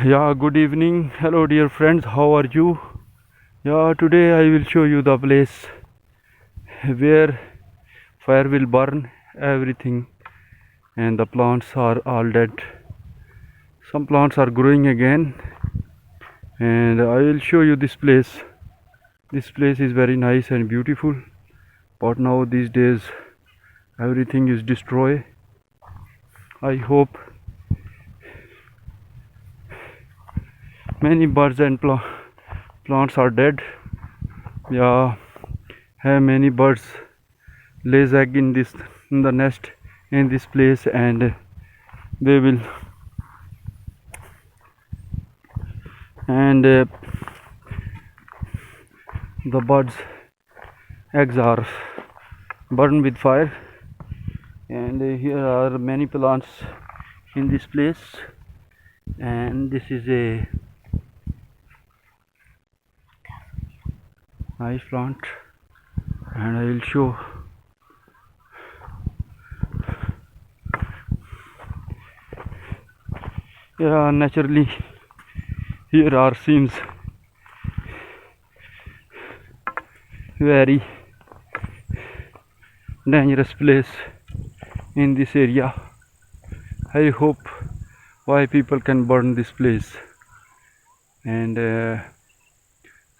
Yeah, good evening. Hello, dear friends. How are you? Yeah, today I will show you the place where fire will burn everything and the plants are all dead. Some plants are growing again, and I will show you this place. This place is very nice and beautiful, but now these days everything is destroyed. I hope many birds and plants are dead. Yeah, have many birds lays egg in the nest in this place, and they will and the birds eggs are burned with fire, and here are many plants in this place, and this is a nice plant, and I will show. Yeah, naturally here are seems very dangerous place in this area. I hope why people can burn this place, and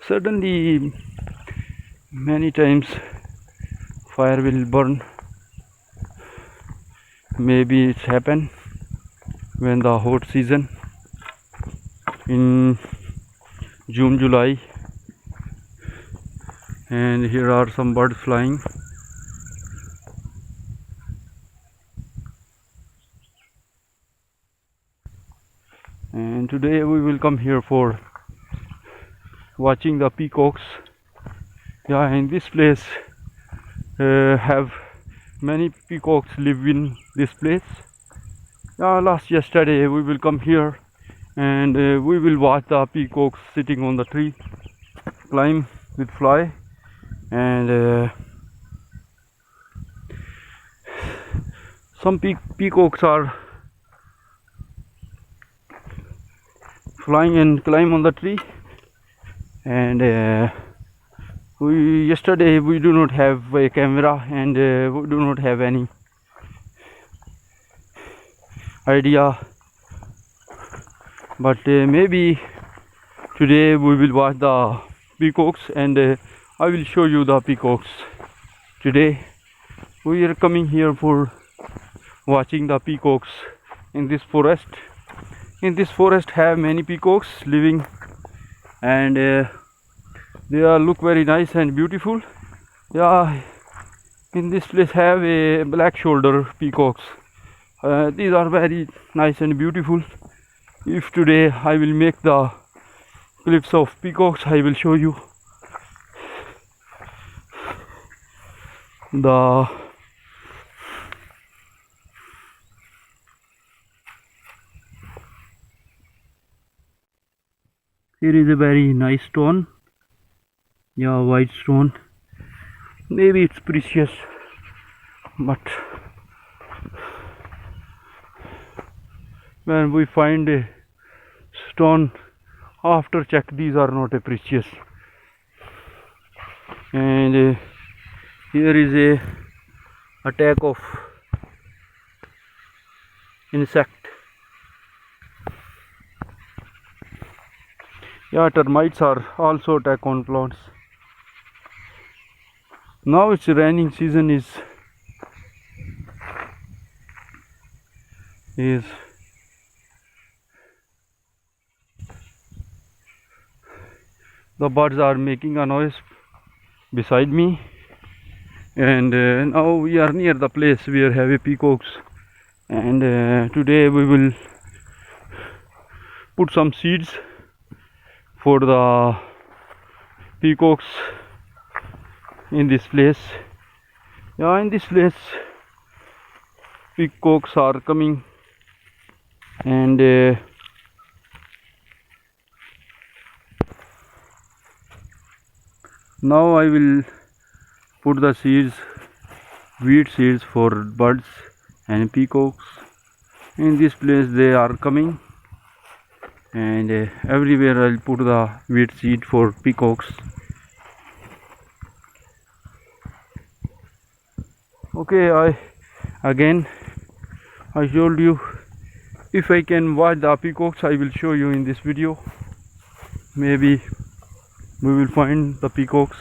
suddenly many times fire will burn. Maybe it's happen when the hot season in June, July, and here are some birds flying. And today we will come here for watching the peacocks. Yeah, in this place have many peacocks live in this place. Yeah, yesterday we will come here, and we will watch the peacocks sitting on the tree, climb with fly, and some peacocks are flying and climb on the tree, and yesterday we do not have a camera, and we do not have any idea, but maybe today we will watch the peacocks, and I will show you the peacocks. Today we are coming here for watching the peacocks in this forest. In this forest have many peacocks living, and they are look very nice and beautiful. Yeah, in this place have a black shoulder peacocks. These are very nice and beautiful. If today I will make the clips of peacocks, I will show you the here is a very nice stone. Yeah, white stone. Maybe it's precious, but when we find a stone, after check these are not a precious. And here is a attack of insect. Yeah, termites are also attack on plants. Now it's raining season is the birds are making a noise beside me, and now we are near the place where have a peacocks, and today we will put some seeds for the peacocks in this place. Yeah, in this place peacocks are coming, and now I will put the seeds, wheat seeds for birds and peacocks. In this place they are coming, and everywhere I'll put the weed seed for peacocks. Okay, I told you, if I can watch the peacocks, I will show you in this video. Maybe we will find the peacocks.